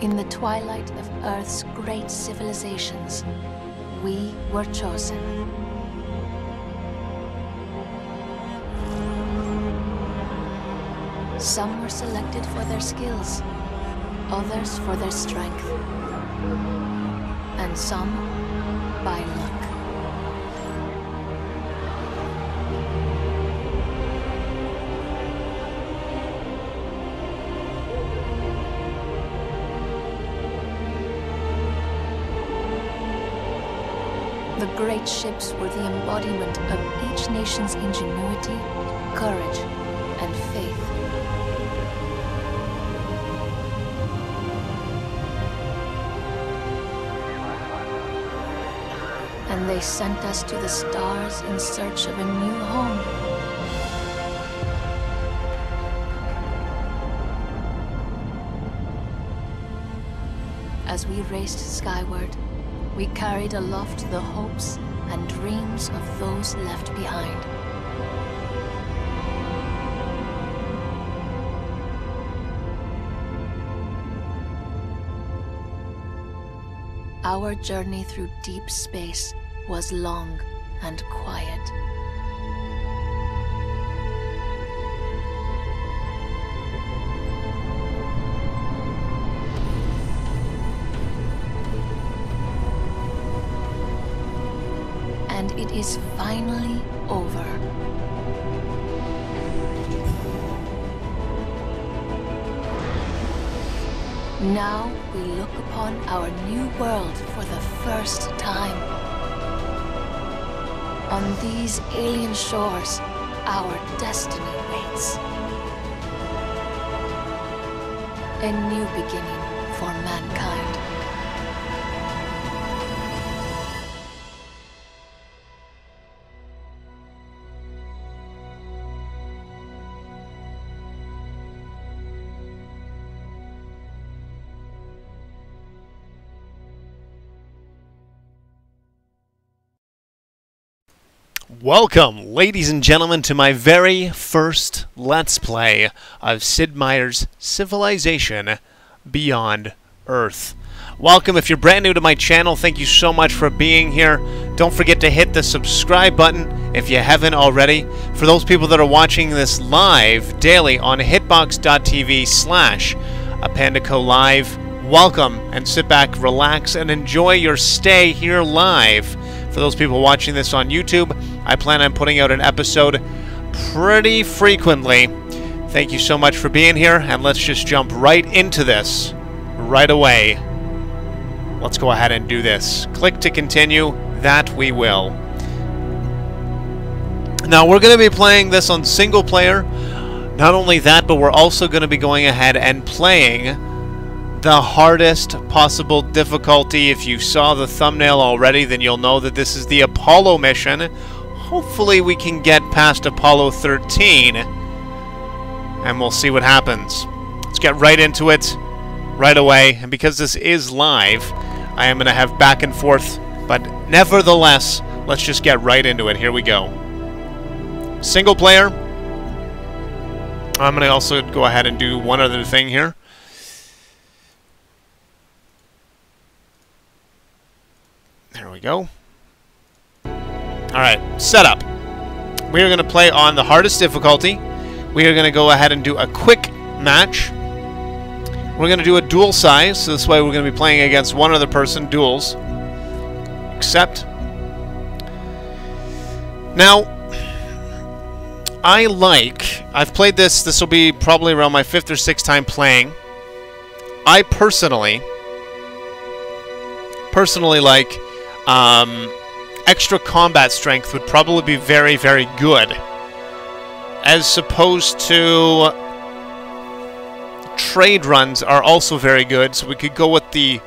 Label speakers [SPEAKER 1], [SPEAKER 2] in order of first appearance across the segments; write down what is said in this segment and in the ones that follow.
[SPEAKER 1] In the twilight of Earth's great civilizations, we were chosen. Some were selected for their skills, others for their strength, and some by luck. The great ships were the embodiment of each nation's ingenuity, courage, and faith. And they sent us to the stars in search of a new home. As we raced skyward, we carried aloft the hopes and dreams of those left behind. Our journey through deep space was long and quiet. And it is finally over. Now we look upon our new world for the first time. On these alien shores, our destiny waits. A new beginning for mankind.
[SPEAKER 2] Welcome, ladies and gentlemen, to my very first Let's Play of Sid Meier's Civilization Beyond Earth. Welcome. If you're brand new to my channel, thank you so much for being here. Don't forget to hit the subscribe button if you haven't already. For those people that are watching this live daily on hitbox.tv/Apandaco Live, welcome, and sit back, relax, and enjoy your stay here live. For those people watching this on YouTube, I plan on putting out an episode pretty frequently. Thank you so much for being here, and let's just jump right into this right away. Let's go ahead and do this. Click to continue. That we will. Now, we're going to be playing this on single player. Not only that, but we're also going to be going ahead and playing the hardest possible difficulty. If you saw the thumbnail already, then you'll know that this is the Apollo mission. Hopefully we can get past Apollo 13, and we'll see what happens. Let's get right into it right away, and because this is live, I am going to have back and forth, but nevertheless, let's just get right into it. Here we go. Single player. I'm going to also go ahead and do one other thing here. There we go. Alright, setup. We are going to play on the hardest difficulty. We are going to go ahead and do a quick match. We're going to do a dual size, so this way we're going to be playing against one other person, duels. Accept. Now, I've played this will be probably around my 5th or 6th time playing. I personally like extra combat strength would probably be very, very good, as opposed to trade runs are also very good. So we could go with the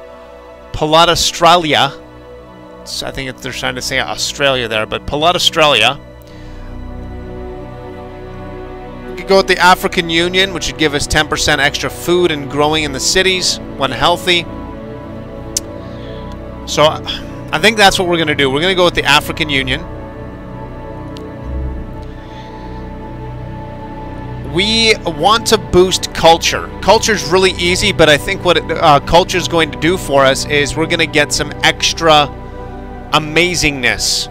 [SPEAKER 2] Palladastralia. I think they're trying to say Australia there, but Palladastralia. We could go with the African Union, which would give us 10% extra food and growing in the cities when healthy. So I think that's what we're going to do. We're going to go with the African Union. we want to boost culture. Culture's really easy, but I think what culture's going to do for us is we're going to get some extra amazingness.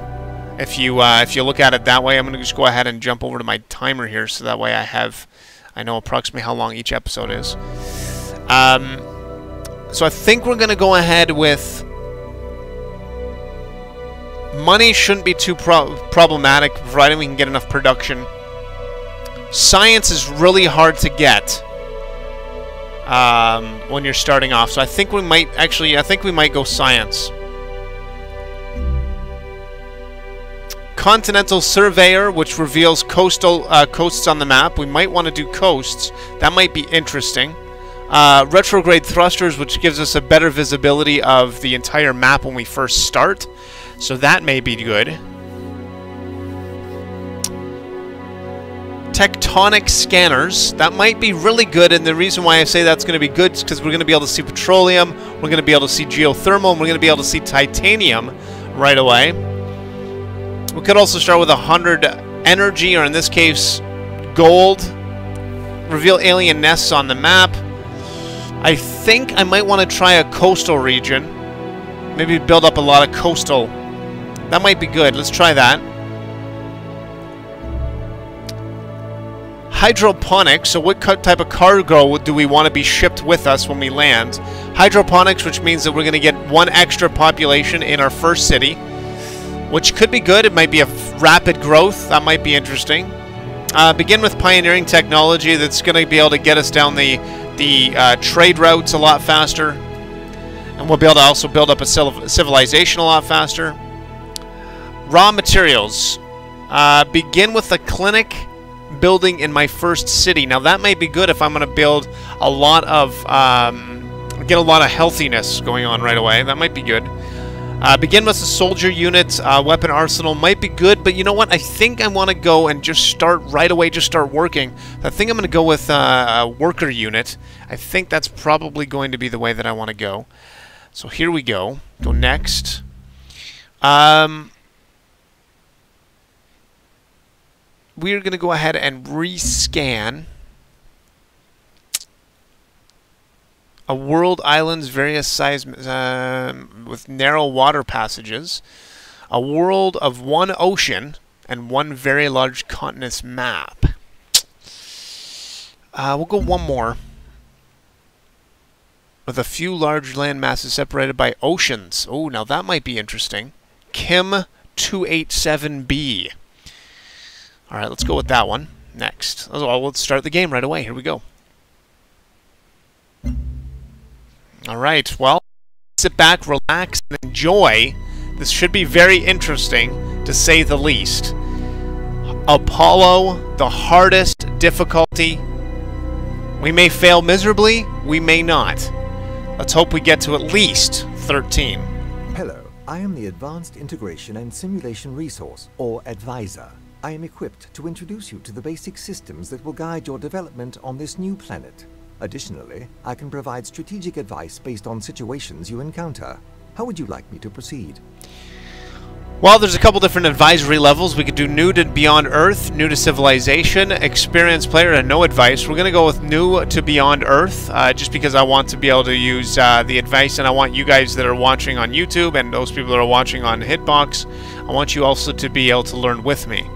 [SPEAKER 2] If you look at it that way, I'm going to just go ahead and jump over to my timer here, so that way I know approximately how long each episode is. So I think we're going to go ahead with... Money shouldn't be too problematic, provided we can get enough production. Science is really hard to get when you're starting off, so I think we might go science. Continental Surveyor, which reveals coasts on the map. We might want to do coasts. That might be interesting. Retrograde Thrusters, which gives us a better visibility of the entire map when we first start. So that may be good. Tectonic Scanners. That might be really good, and the reason why I say that's going to be good is because we're going to be able to see petroleum, we're going to be able to see geothermal, and we're going to be able to see titanium right away. We could also start with 100 energy, or in this case, gold. Reveal alien nests on the map. I think I might want to try a coastal region. Maybe build up a lot of coastal. That might be good. Let's try that. Hydroponics. So what type of cargo do we want to be shipped with us when we land? Hydroponics, which means that we're going to get one extra population in our first city, which could be good. It might be a rapid growth. That might be interesting. Begin with pioneering technology that's going to be able to get us down the trade routes a lot faster. And we'll be able to also build up a civilization a lot faster. Raw materials. Begin with a clinic building in my first city. Now that may be good if I'm going to build a lot of... get a lot of healthiness going on right away. That might be good. Begin with a soldier unit. Weapon arsenal might be good, but you know what? I think I want to go and just start right away, just start working. I think I'm going to go with a worker unit. I think that's probably going to be the way that I want to go. So here we go. Go next. We're going to go ahead and rescan a world islands, various size with narrow water passages, a world of one ocean, and one very large continent's map. We'll go one more. With a few large land masses separated by oceans. Oh, now that might be interesting. Kim 287b. Alright, let's go with that one next. Well, let's start the game right away. Here we go. Alright, well, sit back, relax, and enjoy. This should be very interesting, to say the least. Apollo, the hardest difficulty. We may fail miserably, we may not. Let's hope we get to at least 13.
[SPEAKER 3] Hello, I am the Advanced Integration and Simulation Resource, or Advisor. I am equipped to introduce you to the basic systems that will guide your development on this new planet. Additionally, I can provide strategic advice based on situations you encounter. How would you like me to proceed?
[SPEAKER 2] Well, there's a couple different advisory levels. We could do new to Beyond Earth, new to Civilization, experienced player, and no advice. We're going to go with new to Beyond Earth, just because I want to be able to use the advice, and I want you guys that are watching on YouTube and those people that are watching on Hitbox, I want you also to be able to learn with me.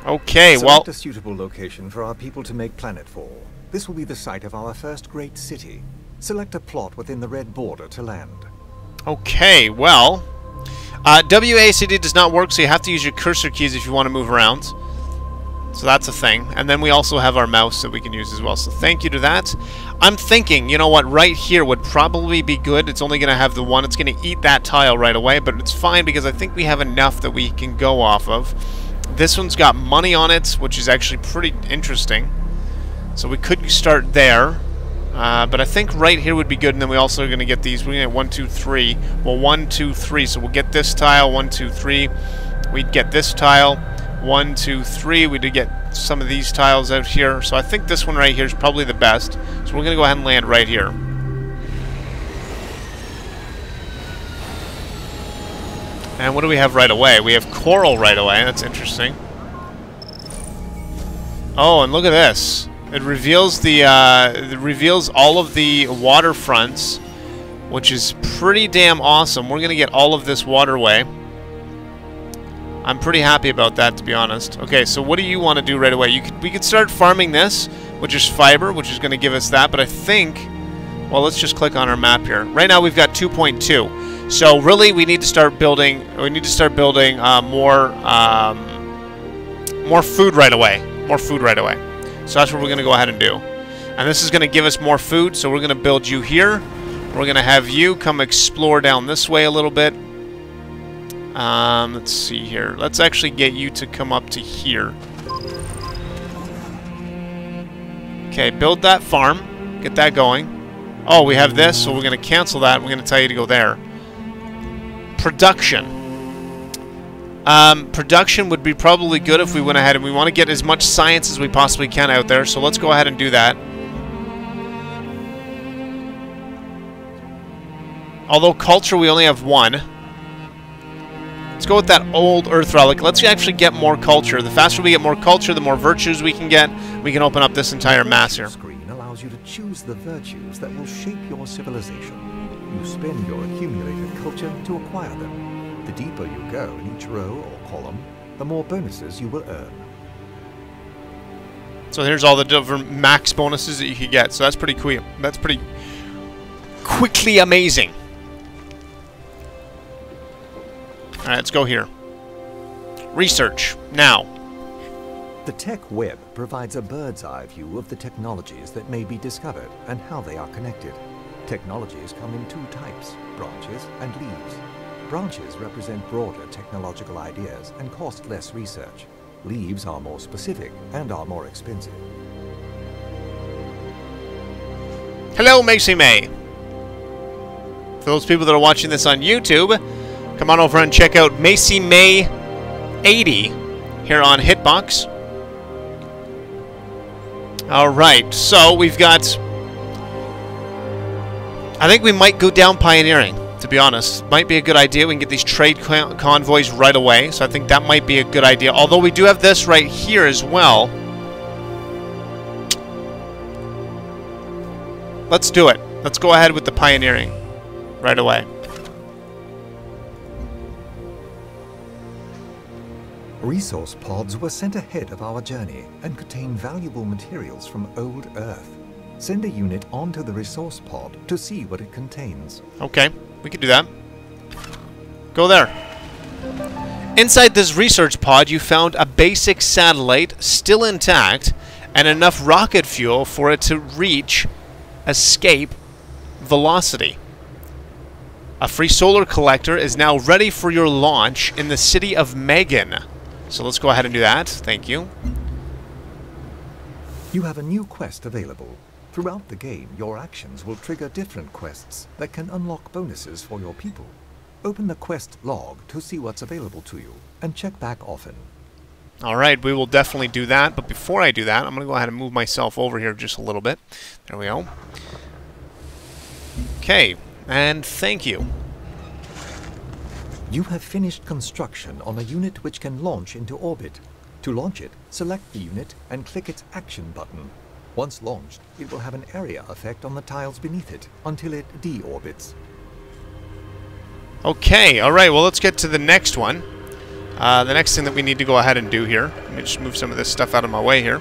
[SPEAKER 2] Okay, well...
[SPEAKER 3] Select a suitable location for our people to make planetfall. This will be the site of our first great city. Select a plot within the red border to land.
[SPEAKER 2] Okay, well... WASD does not work, so you have to use your cursor keys if you want to move around. So that's a thing. And then we also have our mouse that we can use as well, so thank you to that. I'm thinking, you know what, right here would probably be good. It's only going to have the one. It's going to eat that tile right away, but it's fine because I think we have enough that we can go off of. This one's got money on it, which is actually pretty interesting. So we could start there. But I think right here would be good, and then we also are going to get these. We're going to get 1, 2, 3. Well, 1, 2, 3. So we'll get this tile, 1, 2, 3. We'd get this tile, 1, 2, 3. We did get some of these tiles out here. So I think this one right here is probably the best. So we're going to go ahead and land right here. And what do we have right away? We have coral right away. That's interesting. Oh, and look at this. It reveals the it reveals all of the waterfronts, which is pretty damn awesome. We're gonna get all of this waterway. I'm pretty happy about that, to be honest. Okay, so what do you want to do right away? We could start farming this, which is fiber, which is going to give us that. But I think, well, let's just click on our map here. Right now we've got 2.2. So really, we need to start building. We need to start building more food right away. More food right away. So that's what we're going to go ahead and do. And this is going to give us more food. So we're going to build you here. We're going to have you come explore down this way a little bit. Let's see here. Let's actually get you to come up to here. Okay, build that farm. Get that going. Oh, we have this, so we're going to cancel that. We're going to tell you to go there. Production. Production would be probably good if we went ahead and we want to get as much science as we possibly can out there. So let's go ahead and do that. Although culture, we only have one. Let's go with that old Earth relic. Let's actually get more culture. The faster we get more culture, the more virtues we can get. We can open up this entire mass here.
[SPEAKER 3] The screen allows you to choose the virtues that will shape your civilization. You spend your accumulated culture to acquire them. The deeper you go in each row or column, the more bonuses you will earn.
[SPEAKER 2] So here's all the different max bonuses that you can get. So that's pretty cool. That's pretty quickly amazing. Alright, let's go here. Research. Now.
[SPEAKER 3] The tech web provides a bird's eye view of the technologies that may be discovered and how they are connected. Technologies come in two types, branches and leaves. Branches represent broader technological ideas and cost less research. Leaves are more specific and are more expensive.
[SPEAKER 2] Hello, Macy May. For those people that are watching this on YouTube, come on over and check out Macy May 80 here on Hitbox. Alright, so we've got... I think we might go down pioneering, to be honest. Might be a good idea. We can get these trade convoys right away, so I think that might be a good idea. Although we do have this right here as well. Let's do it. Let's go ahead with the pioneering right away.
[SPEAKER 3] Resource pods were sent ahead of our journey and contain valuable materials from old Earth. Send a unit onto the resource pod to see what it contains.
[SPEAKER 2] Okay, we can do that. Go there. Inside this research pod, you found a basic satellite still intact and enough rocket fuel for it to reach escape velocity. A free solar collector is now ready for your launch in the city of Megan. So let's go ahead and do that. Thank you.
[SPEAKER 3] You have a new quest available. Throughout the game, your actions will trigger different quests that can unlock bonuses for your people. Open the quest log to see what's available to you, and check back often.
[SPEAKER 2] Alright, we will definitely do that, but before I do that, I'm going to go ahead and move myself over here just a little bit. There we go. Okay, and thank you.
[SPEAKER 3] You have finished construction on a unit which can launch into orbit. To launch it, select the unit and click its action button. Once launched, it will have an area effect on the tiles beneath it until it deorbits.
[SPEAKER 2] Okay, alright, well let's get to the next one. The next thing that we need to go ahead and do here. Let me just move some of this stuff out of my way here.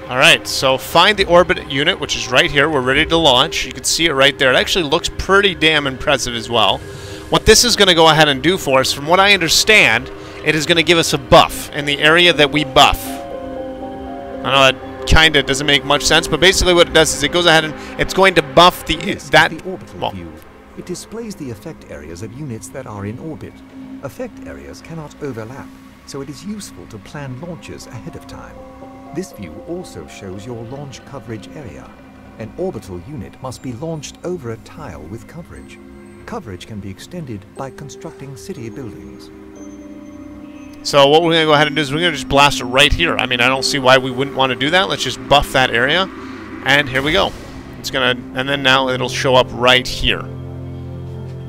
[SPEAKER 2] Alright, so find the orbit unit, which is right here. We're ready to launch. You can see it right there. It actually looks pretty damn impressive as well. What this is going to go ahead and do for us, from what I understand, it is going to give us a buff in the area that we buff. I know that kind of doesn't make much sense, but basically what it does is it goes ahead and it's going to buff the...
[SPEAKER 3] the orbital view. It displays the effect areas of units that are in orbit. Effect areas cannot overlap, so it is useful to plan launches ahead of time. This view also shows your launch coverage area. An orbital unit must be launched over a tile with coverage. Coverage can be extended by constructing city buildings.
[SPEAKER 2] So what we're going to go ahead and do is we're going to just blast it right here. I mean, I don't see why we wouldn't want to do that. Let's just buff that area. And here we go. It's gonna, and then now it'll show up right here.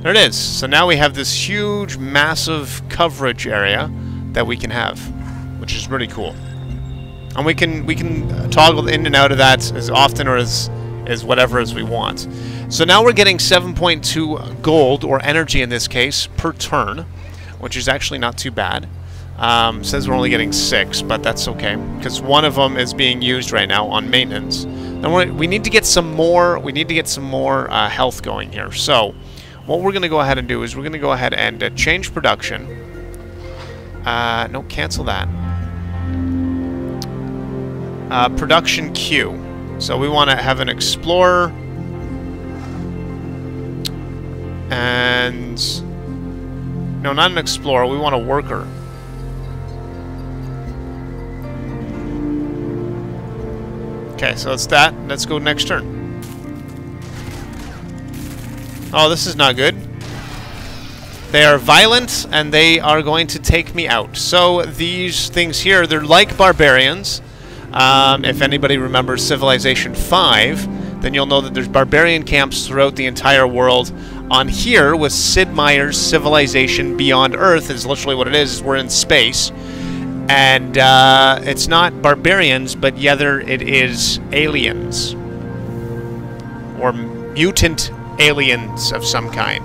[SPEAKER 2] There it is. So now we have this huge, massive coverage area that we can have, which is really cool. And we can toggle in and out of that as often or as whatever as we want. So now we're getting 7.2 gold, or energy in this case, per turn, which is actually not too bad. Says we're only getting 6, but that's okay, because one of them is being used right now on maintenance. And we need to get some more. We need to get some more health going here. So what we're going to go ahead and do is we're going to go ahead and change production. No, cancel that. Production queue. So we want to have an explorer and no, not an explorer. We want a worker. Okay, so it's that. Let's go next turn. Oh, this is not good. They are violent, and they are going to take me out. So these things here, they're like barbarians. If anybody remembers Civilization 5, then you'll know that there's barbarian camps throughout the entire world. On here, with Sid Meier's Civilization Beyond Earth, is literally what it is we're in space. And it's not barbarians, but rather it is aliens. Or mutant aliens of some kind.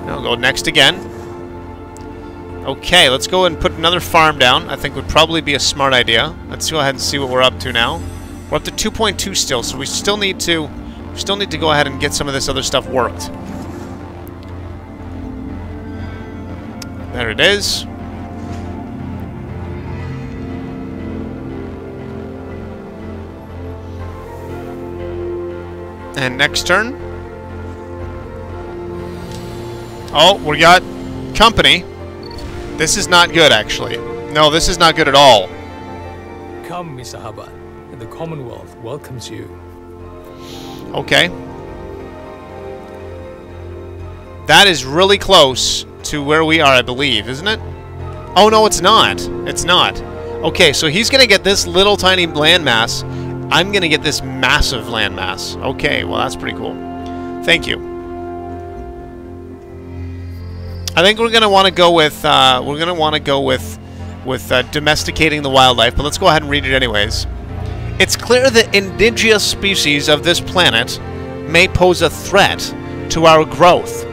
[SPEAKER 2] I'll go next again. Okay, let's go and put another farm down. I think would probably be a smart idea. Let's go ahead and see what we're up to now. We're up to 2.2 still, so we still need to go ahead and get some of this other stuff worked. There it is. And next turn. Oh, we got company. This is not good, actually. No, this is not good at all.
[SPEAKER 4] Come, Mr. Hubbard. The Commonwealth welcomes you.
[SPEAKER 2] Okay. That is really close to where we are, I believe, isn't it? Oh, no, it's not. It's not. Okay, so he's going to get this little tiny landmass. I'm going to get this massive landmass. Okay, well, that's pretty cool. Thank you. I think we're going to want to go with domesticating the wildlife, but let's go ahead and read it anyways. It's clear that indigenous species of this planet may pose a threat to our growth.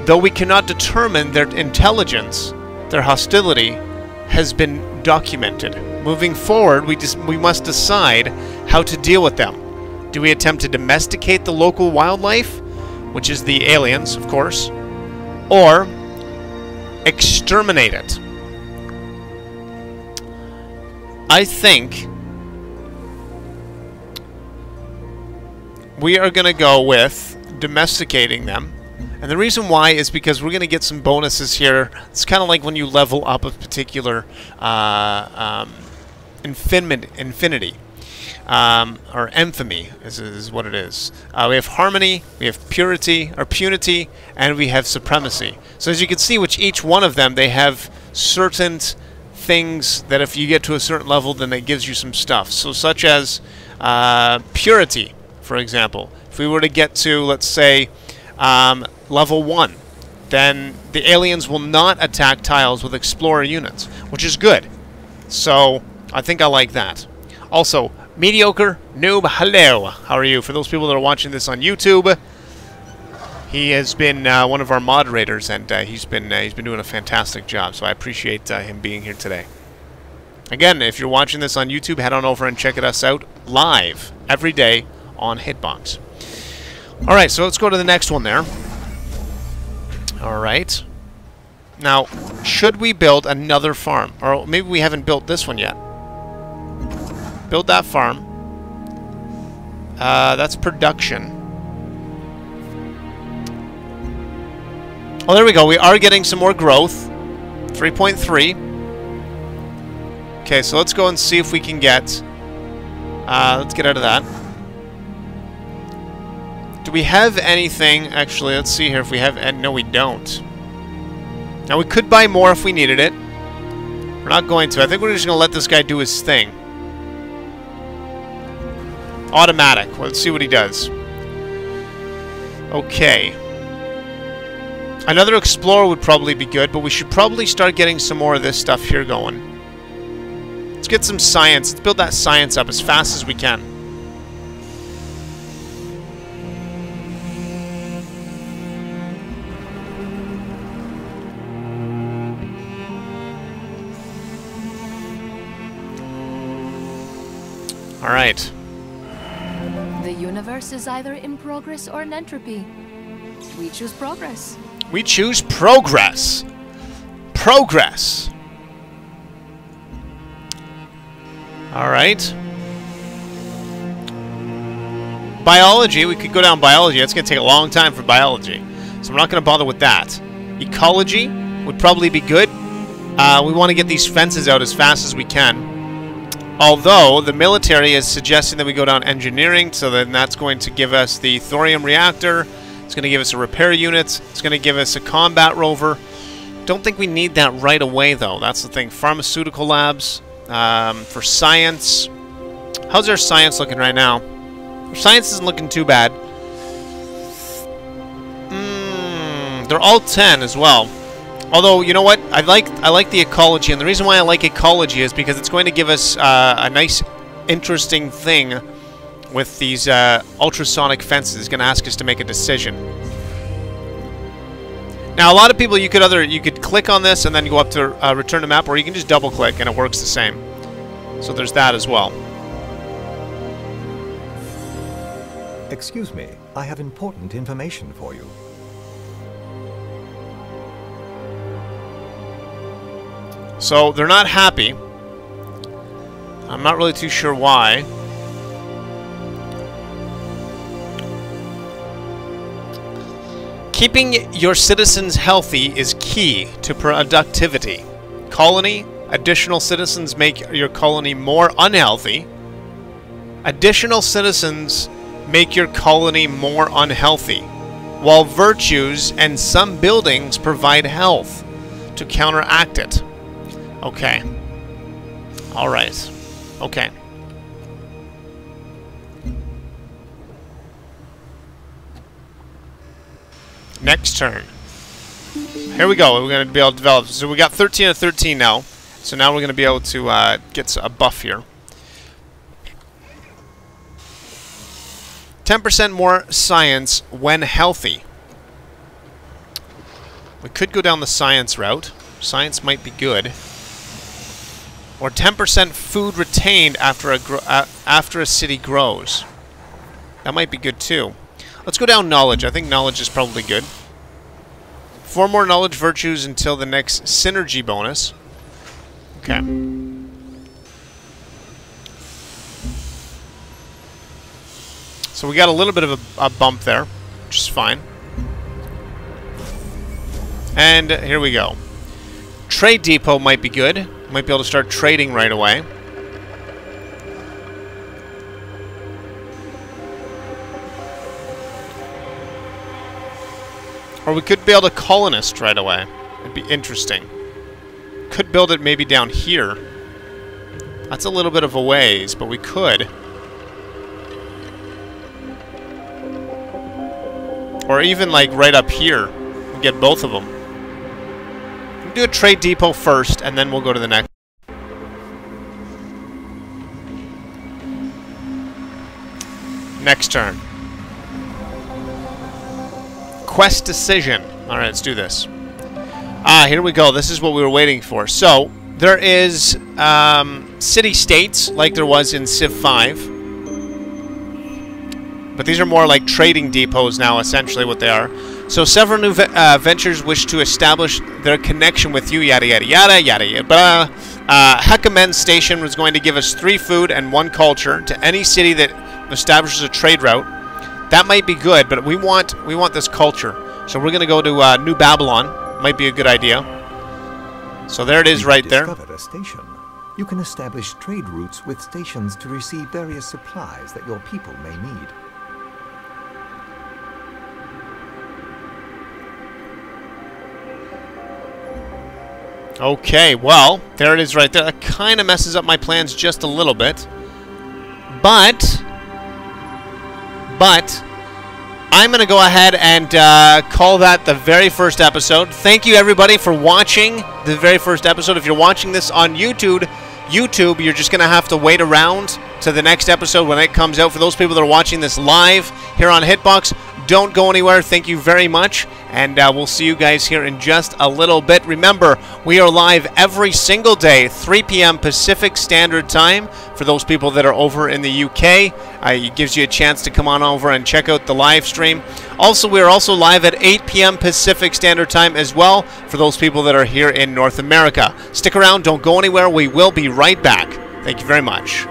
[SPEAKER 2] Though we cannot determine their intelligence, their hostility has been documented. Moving forward, we must decide how to deal with them. Do we attempt to domesticate the local wildlife, which is the aliens, of course, or exterminate it? I think we are going to go with domesticating them. And the reason why is because we're going to get some bonuses here. It's kind of like when you level up a particular infinity. Or infamy is what it is. We have harmony, we have purity, or punity, and we have supremacy. So as you can see, with each one of them, they have certain things that if you get to a certain level, then it gives you some stuff. So such as purity, for example. If we were to get to, let's say, level 1, then the aliens will not attack tiles with explorer units, which is good. So I think I like that. Also, mediocre noob, hello. How are you? For those people that are watching this on YouTube, he has been one of our moderators, and he's been doing a fantastic job. So I appreciate him being here today. Again, if you're watching this on YouTube, head on over and check us out live every day on Hitbox. All right, so let's go to the next one there. All right. Now, should we build another farm? Or maybe we haven't built this one yet. Build that farm. That's production. Oh, there we go. We are getting some more growth. 3.3. Okay, so let's go and see if we can get... let's get out of that. Do we have anything... Actually, let's see here if we have... No, we don't. Now, we could buy more if we needed it. We're not going to. I think we're just going to let this guy do his thing. Automatic. Let's see what he does. Okay. Another explorer would probably be good, but we should probably start getting some more of this stuff here going. Let's get some science. Let's build that science up as fast as we can. All right.
[SPEAKER 1] The universe is either in progress or in entropy. We choose progress.
[SPEAKER 2] We choose progress. Progress. All right. Biology. We could go down biology. It's going to take a long time for biology. So we're not going to bother with that. Ecology would probably be good. We want to get these fences out as fast as we can. Although, the military is suggesting that we go down engineering, so then that's going to give us the thorium reactor. It's going to give us a repair unit. It's going to give us a combat rover. Don't think we need that right away, though. That's the thing. Pharmaceutical labs. For science. How's our science looking right now? Our science isn't looking too bad. They're all 10 as well. Although, you know what? I like the ecology, and the reason why I like ecology is because it's going to give us a nice, interesting thing with these ultrasonic fences. It's going to ask us to make a decision. Now, a lot of people, you could click on this and then go up to return to map, or you can just double click and it works the same. So there's that as well.
[SPEAKER 3] Excuse me, I have important information for you.
[SPEAKER 2] So they're not happy. I'm not really too sure why. Keeping your citizens healthy is key to productivity. Colony, additional citizens make your colony more unhealthy. Additional citizens make your colony more unhealthy, while virtues and some buildings provide health to counteract it. Okay. Alright. Okay. Next turn. Here we go. We're going to be able to develop. So we got 13 of 13 now. So now we're going to be able to get a buff here. 10% more science when healthy. We could go down the science route. Science might be good. Or 10% food retained after a city grows. That might be good too. Let's go down knowledge. I think knowledge is probably good. 4 more knowledge virtues until the next synergy bonus. Okay. So we got a little bit of a bump there, which is fine. And here we go. Trade depot might be good. Might be able to start trading right away. Or we could build a colonist right away. It'd be interesting. Could build it maybe down here. That's a little bit of a ways, but we could. Or even like right up here. We get both of them. We'll do a trade depot first, and then we'll go to the next. Next turn. Quest decision. Alright, let's do this. Here we go. This is what we were waiting for. So, there is city-states, like there was in Civ 5. But these are more like trading depots now, essentially what they are. So, several new ventures wish to establish their connection with you, yada yada yada yada yada. Hekamen Station was going to give us 3 food and 1 culture to any city that establishes a trade route. That might be good, but we want this culture. So we're going to go to New Babylon. Might be a good idea. So there it is right there.
[SPEAKER 3] Discovered a station. You can establish trade routes with stations to receive various supplies that your people may need.
[SPEAKER 2] Okay, well, there it is right there. That kind of messes up my plans just a little bit. But I'm going to go ahead and call that the very first episode. Thank you, everybody, for watching the very first episode. If you're watching this on YouTube, you're just going to have to wait around to the next episode when it comes out. For those people that are watching this live here on Hitbox, don't go anywhere. Thank you very much, and we'll see you guys here in just a little bit. Remember, we are live every single day, 3 p.m. Pacific Standard Time. For those people that are over in the UK, it gives you a chance to come on over and check out the live stream. Also, we are also live at 8 p.m. Pacific Standard Time as well, for those people that are here in North America. Stick around, don't go anywhere. We will be right back. Thank you very much.